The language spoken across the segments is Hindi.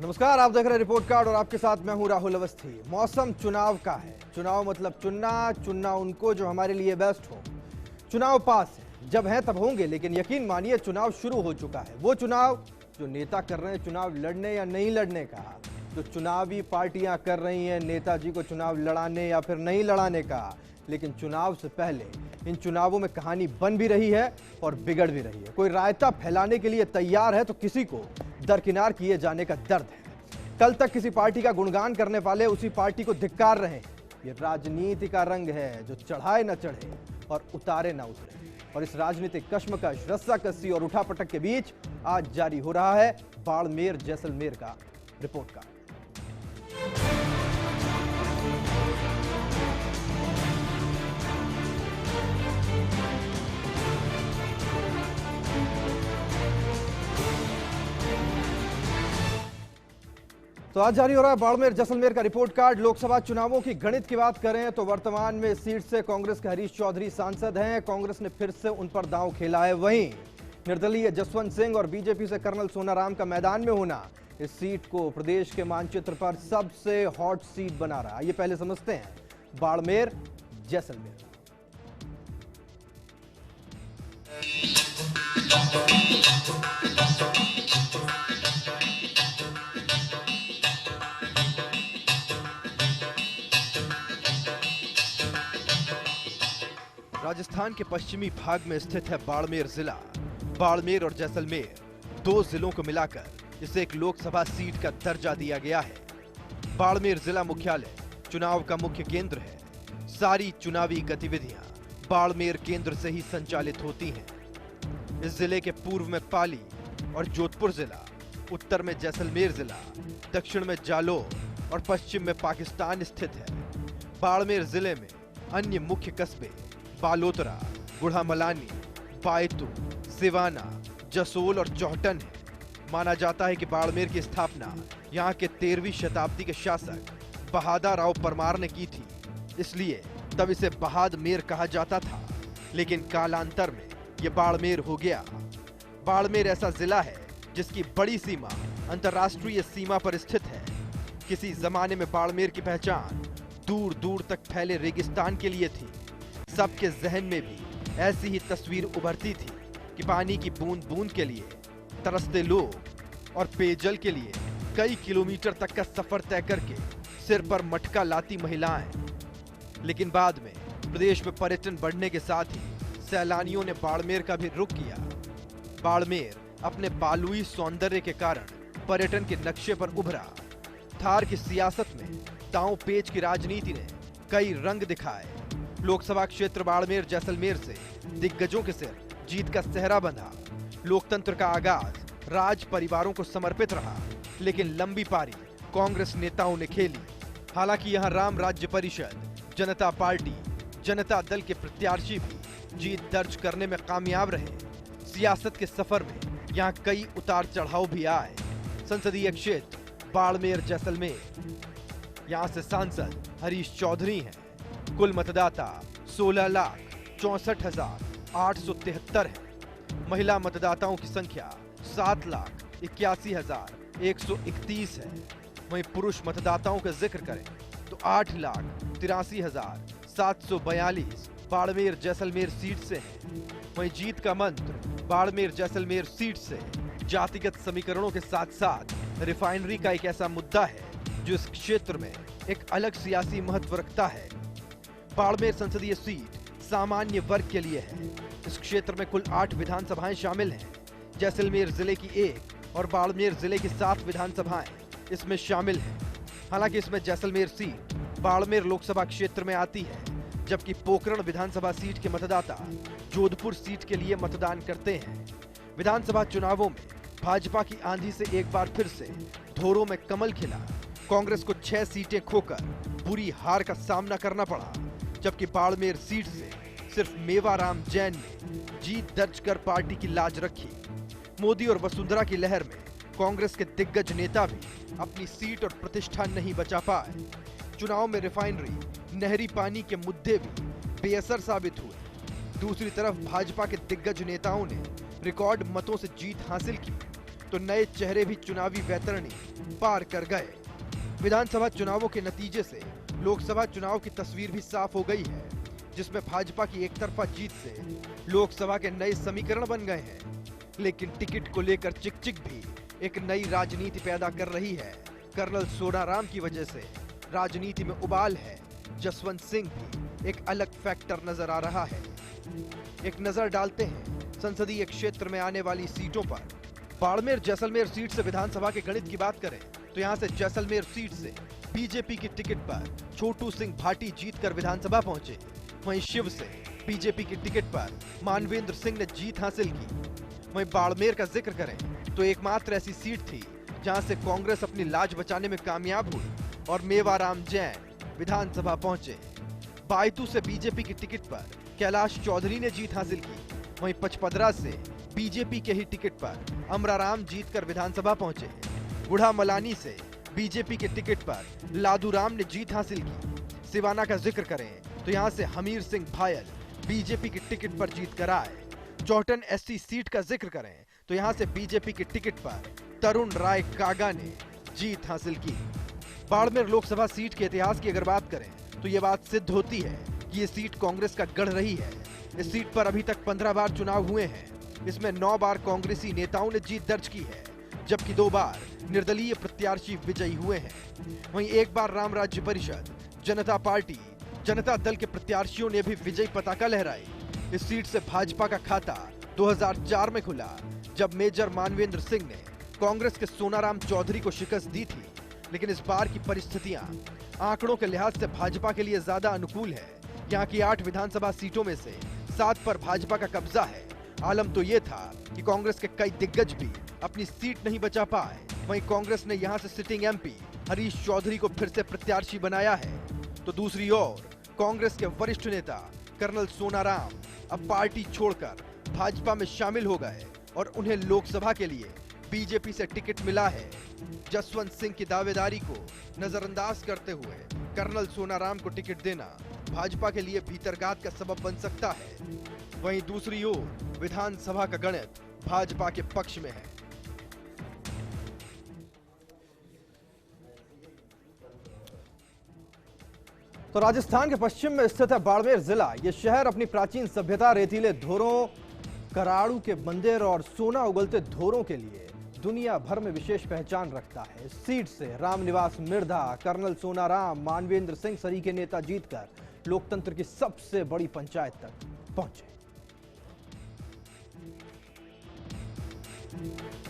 नमस्कार, आप देख रहे हैं रिपोर्ट कार्ड और आपके साथ मैं हूं राहुल अवस्थी। मौसम चुनाव का है। चुनाव मतलब चुनना उनको जो हमारे लिए बेस्ट हो। चुनाव पास है, जब हैं तब होंगे, लेकिन यकीन मानिए चुनाव शुरू हो चुका है। वो चुनाव जो नेता कर रहे हैं चुनाव लड़ने या नहीं लड़ने का, जो चुनावी पार्टियां कर रही हैं नेताजी को चुनाव लड़ाने या फिर नहीं लड़ाने का। लेकिन चुनाव से पहले इन चुनावों में कहानी बन भी रही है और बिगड़ भी रही है। कोई रायता फैलाने के लिए तैयार है तो किसी को दरकिनार किए जाने का दर्द है। कल तक किसी पार्टी का गुणगान करने वाले उसी पार्टी को धिक्कार रहे हैं। ये राजनीति का रंग है जो चढ़ाए न चढ़े और उतारे न उतरे। और इस राजनीतिक कश्मकश, रस्साकसी और उठापटक के बीच आज जारी हो रहा है बाड़मेर जैसलमेर का रिपोर्ट कार्ड। तो आज जारी हो रहा है बाड़मेर जैसलमेर का रिपोर्ट कार्ड। लोकसभा चुनावों की गणित की बात करें तो वर्तमान में इस सीट से कांग्रेस के हरीश चौधरी सांसद हैं। कांग्रेस ने फिर से उन पर दांव खेला है। वहीं निर्दलीय जसवंत सिंह और बीजेपी से कर्नल सोनाराम का मैदान में होना इस सीट को प्रदेश के मानचित्र पर सबसे हॉट सीट बना रहा है। ये पहले समझते हैं बाड़मेर जैसलमेर। राजस्थान के पश्चिमी भाग में स्थित है बाड़मेर जिला। बाड़मेर और जैसलमेर दो जिलों को मिलाकर इसे एक लोकसभा सीट का दर्जा दिया गया है। बाड़मेर जिला मुख्यालय चुनाव का मुख्य केंद्र है। सारी चुनावी गतिविधियां बाड़मेर केंद्र से ही संचालित होती हैं। इस जिले के पूर्व में पाली और जोधपुर जिला, उत्तर में जैसलमेर जिला, दक्षिण में जालोर और पश्चिम में पाकिस्तान स्थित है। बाड़मेर जिले में अन्य मुख्य कस्बे बालोतरा, गुढ़ामलानी, बायतू, सिवाना, जसोल और चौहटन है। माना जाता है कि बाड़मेर की स्थापना यहाँ के 13वीं शताब्दी के शासक बहादुर राव परमार ने की थी, इसलिए तब इसे बहादमेर कहा जाता था। लेकिन कालांतर में ये बाड़मेर हो गया। बाड़मेर ऐसा जिला है जिसकी बड़ी सीमा अंतर्राष्ट्रीय सीमा पर स्थित है। किसी जमाने में बाड़मेर की पहचान दूर दूर तक फैले रेगिस्तान के लिए थी। सबके जहन में भी ऐसी ही तस्वीर उभरती थी कि पानी की बूंद बूंद के लिए तरसते लोग और पेयजल के लिए कई किलोमीटर तक का सफर तय करके सिर पर मटका लाती महिलाएं। लेकिन बाद में प्रदेश में पर्यटन बढ़ने के साथ ही सैलानियों ने बाड़मेर का भी रुख किया। बाड़मेर अपने बालुई सौंदर्य के कारण पर्यटन के नक्शे पर उभरा। थार की सियासत में दांव पेच की राजनीति ने कई रंग दिखाए। लोकसभा क्षेत्र बाड़मेर जैसलमेर से दिग्गजों के सिर जीत का सेहरा बंधा। लोकतंत्र का आगाज राज परिवारों को समर्पित रहा, लेकिन लंबी पारी कांग्रेस नेताओं ने खेली। हालांकि यहां राम राज्य परिषद, जनता पार्टी, जनता दल के प्रत्याशी भी जीत दर्ज करने में कामयाब रहे। सियासत के सफर में यहां कई उतार चढ़ाव भी आए। संसदीय क्षेत्र बाड़मेर जैसलमेर, यहां से सांसद हरीश चौधरी हैं। कुल मतदाता 16,64,873 है। महिला मतदाताओं की संख्या 7,81,131 है। वहीं पुरुष मतदाताओं का जिक्र करें तो 8,83,742 बाड़मेर जैसलमेर सीट से हैं। वहीं जीत का मंत्र बाड़मेर जैसलमेर सीट से जातिगत समीकरणों के साथ साथ रिफाइनरी का एक ऐसा मुद्दा है जो इस क्षेत्र में एक अलग सियासी महत्व रखता है। बाड़मेर संसदीय सीट सामान्य वर्ग के लिए है। इस क्षेत्र में कुल 8 विधानसभाएं शामिल हैं। जैसलमेर जिले की 1 और बाड़मेर जिले की 7 विधानसभाएं इसमें शामिल हैं। हालांकि इसमें जैसलमेर सीट बाड़मेर लोकसभा क्षेत्र में आती है, जबकि पोकरण विधानसभा सीट के मतदाता जोधपुर सीट के लिए मतदान करते हैं। विधानसभा चुनावों में भाजपा की आंधी से एक बार फिर से धोरों में कमल खिला। कांग्रेस को 6 सीटें खोकर बुरी हार का सामना करना पड़ा। जबकि बाड़मेर सीट से सिर्फ मेवाराम जैन ने जीत दर्ज कर पार्टी की लाज रखी। मोदी और वसुंधरा की लहर में कांग्रेस के दिग्गज नेता भी अपनी सीट और प्रतिष्ठा नहीं बचा पाए। चुनाव में रिफाइनरी, नहरी पानी के मुद्दे भी बेअसर साबित हुए। दूसरी तरफ भाजपा के दिग्गज नेताओं ने रिकॉर्ड मतों से जीत हासिल की, तो नए चेहरे भी चुनावी वैतरणी पार कर गए। विधानसभा चुनावों के नतीजे से लोकसभा चुनाव की तस्वीर भी साफ हो गई है, जिसमें भाजपा की एकतरफा जीत से लोकसभा के नए समीकरण बन गए हैं। लेकिन टिकट को लेकर चिकचिक भी एक नई राजनीति पैदा कर रही है। कर्नल सोनाराम की वजह से राजनीति में उबाल है। जसवंत सिंह भी एक अलग फैक्टर नजर आ रहा है। एक नजर डालते हैं संसदीय क्षेत्र में आने वाली सीटों पर। बाड़मेर जैसलमेर सीट से विधानसभा के गणित की बात करें तो यहां से जैसलमेर सीट से बीजेपी की टिकट पर छोटू सिंह भाटी जीतकर विधानसभा पहुंचे। वहीं शिव से बीजेपी की टिकट पर मानवेंद्र सिंह ने जीत हासिल की। वहीं बाड़मेर का जिक्र करें तो एकमात्र ऐसी सीट थी जहां से कांग्रेस अपनी लाज बचाने में कामयाब हुई और मेवाराम जैन विधानसभा पहुंचे। बायतू से बीजेपी की टिकट पर कैलाश चौधरी ने जीत हासिल की। वहीं पचपदरा से बीजेपी के ही टिकट पर अमराराम जीतकर विधानसभा पहुंचे। बुढ़ा मलानी से बीजेपी के टिकट पर लादूराम ने जीत हासिल की। सिवाना का जिक्र करें तो यहां से हमीर सिंह भायल बीजेपी की टिकट पर जीत कर आए। चौटन एससी सीट का जिक्र करें तो यहां से बीजेपी की टिकट पर तरुण राय कागा ने जीत हासिल की। बाड़मेर लोकसभा सीट के इतिहास की अगर बात करें तो यह बात सिद्ध होती है कि ये सीट कांग्रेस का गढ़ रही है। इस सीट पर अभी तक 15 बार चुनाव हुए हैं। इसमें 9 बार कांग्रेसी नेताओं ने जीत दर्ज की है, जबकि 2 बार निर्दलीय प्रत्याशी विजयी हुए हैं। वहीं 1 बार राम राज्य परिषद, जनता पार्टी, जनता दल के प्रत्याशियों ने भी विजयी पताका लहराई। इस सीट से भाजपा का खाता 2004 में खुला, जब मेजर मानवेंद्र सिंह ने कांग्रेस के सोनाराम चौधरी को शिकस्त दी थी। लेकिन इस बार की परिस्थितियां आंकड़ों के लिहाज से भाजपा के लिए ज्यादा अनुकूल है। यहाँ की 8 विधानसभा सीटों में से 7 पर भाजपा का कब्जा है। आलम तो ये था कि कांग्रेस के कई दिग्गज भी अपनी सीट नहीं बचा पाए। वहीं कांग्रेस ने यहां से सिटिंग एमपी हरीश चौधरी को फिर से प्रत्याशी बनाया है, तो दूसरी ओर कांग्रेस के वरिष्ठ नेता कर्नल सोनाराम अब पार्टी छोड़कर भाजपा में शामिल हो गए और उन्हें लोकसभा के लिए बीजेपी से टिकट मिला है। जसवंत सिंह की दावेदारी को नजरअंदाज करते हुए कर्नल सोनाराम को टिकट देना भाजपा के लिए भीतरघात का सबब बन सकता है। वहीं दूसरी ओर विधानसभा का गणित भाजपा के पक्ष में है। तो राजस्थान के पश्चिम में स्थित है बाड़मेर जिला। यह शहर अपनी प्राचीन सभ्यता, रेतीले धोरों, कराड़ू के मंदिर और सोना उगलते धोरों के लिए दुनिया भर में विशेष पहचान रखता है। इस सीट से रामनिवास मिर्धा, कर्नल सोनाराम, मानवेंद्र सिंह सरीखे नेता जीतकर लोकतंत्र की सबसे बड़ी पंचायत तक पहुंचे।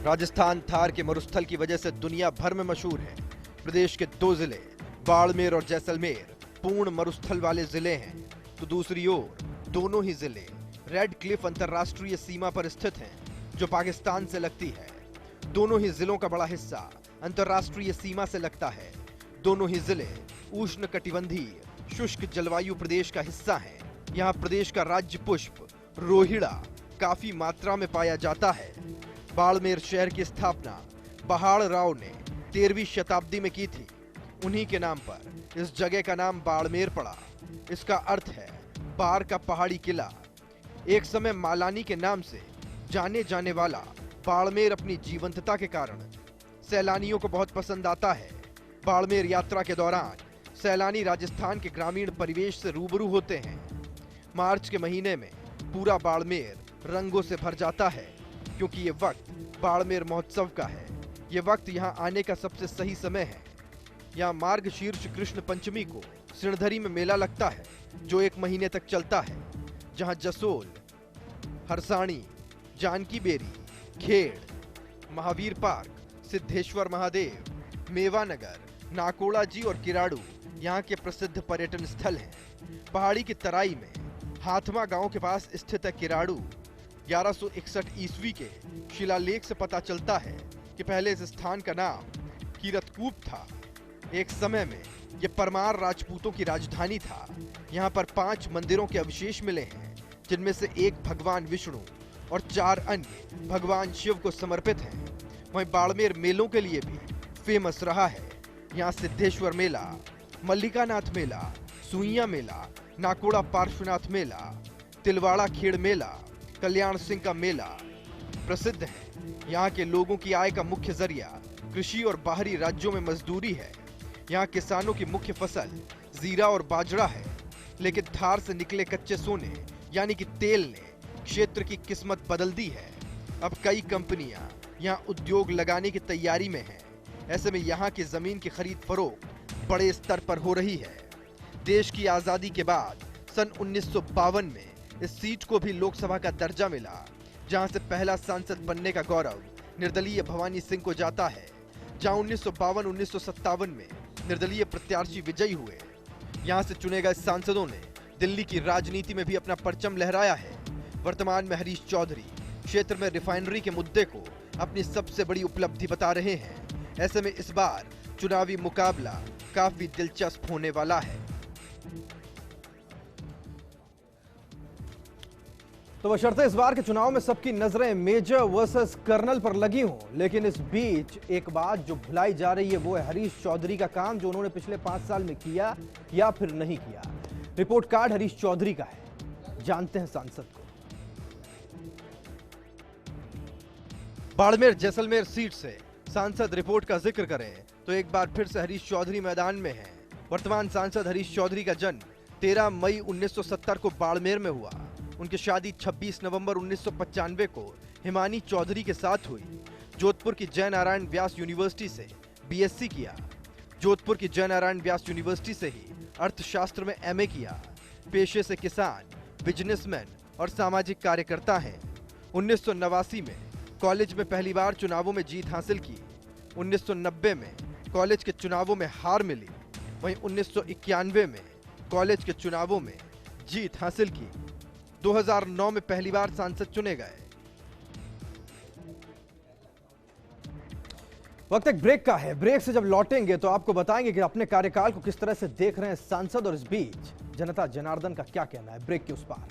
राजस्थान थार के मरुस्थल की वजह से दुनिया भर में मशहूर है। प्रदेश के 2 जिले बाड़मेर और जैसलमेर पूर्ण मरुस्थल वाले जिले हैं, तो दूसरी ओर दोनों ही जिले रेड क्लिफ अंतरराष्ट्रीय सीमा पर स्थित हैं, जो पाकिस्तान से लगती है। दोनों ही जिलों का बड़ा हिस्सा अंतरराष्ट्रीय सीमा से लगता है। दोनों ही जिले उष्णकटिबंधीय शुष्क जलवायु प्रदेश का हिस्सा हैं। यहाँ प्रदेश का राज्य पुष्प रोहिड़ा काफी मात्रा में पाया जाता है। बाड़मेर शहर की स्थापना बहाड़ राव ने 13वीं शताब्दी में की थी। उन्हीं के नाम पर इस जगह का नाम बाड़मेर पड़ा। इसका अर्थ है बार का पहाड़ी किला। एक समय मालानी के नाम से जाने जाने वाला बाड़मेर अपनी जीवंतता के कारण सैलानियों को बहुत पसंद आता है। बाड़मेर यात्रा के दौरान सैलानी राजस्थान के ग्रामीण परिवेश से रूबरू होते हैं। मार्च के महीने में पूरा बाड़मेर रंगों से भर जाता है, क्योंकि ये वक्त बाड़मेर महोत्सव का है। ये वक्त यहाँ आने का सबसे सही समय है। यहाँ मार्गशीर्ष कृष्ण पंचमी को सिणधरी में मेला लगता है, जो 1 महीने तक चलता है, जहाँ जसोल, हरसाणी, जानकी बेरी, खेड़, महावीर पार्क, सिद्धेश्वर महादेव, मेवानगर, नाकोड़ा जी और किराड़ू यहाँ के प्रसिद्ध पर्यटन स्थल हैं। पहाड़ी की तराई में हाथमा गांव के पास स्थित है किराड़ू। 1161 ईस्वी के शिलालेख से पता चलता है कि पहले इस स्थान का नाम कीरतकूप था। एक समय में ये परमार राजपूतों की राजधानी था। यहाँ पर 5 मंदिरों के अवशेष मिले हैं, जिनमें से एक भगवान विष्णु और 4 अन्य भगवान शिव को समर्पित हैं। वहीं बाड़मेर मेलों के लिए भी फेमस रहा है। यहाँ सिद्धेश्वर मेला, मल्लिकानाथ मेला, सुइया मेला, नाकोड़ा पार्श्वनाथ मेला, तिलवाड़ा खेड़ मेला, कल्याण सिंह का मेला प्रसिद्ध है। यहाँ के लोगों की आय का मुख्य जरिया कृषि और बाहरी राज्यों में मजदूरी है। यहाँ किसानों की मुख्य फसल जीरा और बाजरा है, लेकिन धार से निकले कच्चे सोने यानी कि तेल ने क्षेत्र की किस्मत बदल दी है। अब कई कंपनियां यहाँ उद्योग लगाने की तैयारी में हैं। ऐसे में यहाँ की जमीन की खरीद फरोख्त बड़े स्तर पर हो रही है। देश की आजादी के बाद सन 1952 में इस सीट को भी लोकसभा का दर्जा मिला, जहां से पहला सांसद बनने का गौरव निर्दलीय भवानी सिंह को जाता है। जहां 1952-1957 में निर्दलीय प्रत्याशी विजयी हुए, यहां से चुने गए सांसदों ने दिल्ली की राजनीति में भी अपना परचम लहराया है। वर्तमान में हरीश चौधरी क्षेत्र में रिफाइनरी के मुद्दे को अपनी सबसे बड़ी उपलब्धि बता रहे हैं। ऐसे में इस बार चुनावी मुकाबला काफी दिलचस्प होने वाला है। तो बशर्ते इस बार के चुनाव में सबकी नजरें मेजर वर्सेस कर्नल पर लगी हों, लेकिन इस बीच एक बात जो भुलाई जा रही है वो है हरीश चौधरी का काम, जो उन्होंने पिछले 5 साल में किया या फिर नहीं किया। रिपोर्ट कार्ड हरीश चौधरी का है, जानते हैं सांसद को। बाड़मेर जैसलमेर सीट से सांसद रिपोर्ट का जिक्र करें तो एक बार फिर से हरीश चौधरी मैदान में हैं। वर्तमान सांसद हरीश चौधरी का जन्म 13 मई 1970 को बाड़मेर में हुआ। उनकी शादी 26 नवंबर 1995 को हिमानी चौधरी के साथ हुई। जोधपुर की जय नारायण व्यास यूनिवर्सिटी से बीएससी किया। जोधपुर की जय नारायण व्यास यूनिवर्सिटी से ही अर्थशास्त्र में एमए किया। पेशे से किसान, बिजनेसमैन और सामाजिक कार्यकर्ता हैं। 1989 में कॉलेज में पहली बार चुनावों में जीत हासिल की। 1990 में कॉलेज के चुनावों में हार मिली। वहीं 1991 में कॉलेज के चुनावों में जीत हासिल की। 2009 में पहली बार सांसद चुने गए। वक्त एक ब्रेक का है। ब्रेक से जब लौटेंगे तो आपको बताएंगे कि अपने कार्यकाल को किस तरह से देख रहे हैं सांसद, और इस बीच जनता जनार्दन का क्या कहना है ब्रेक के उस पार।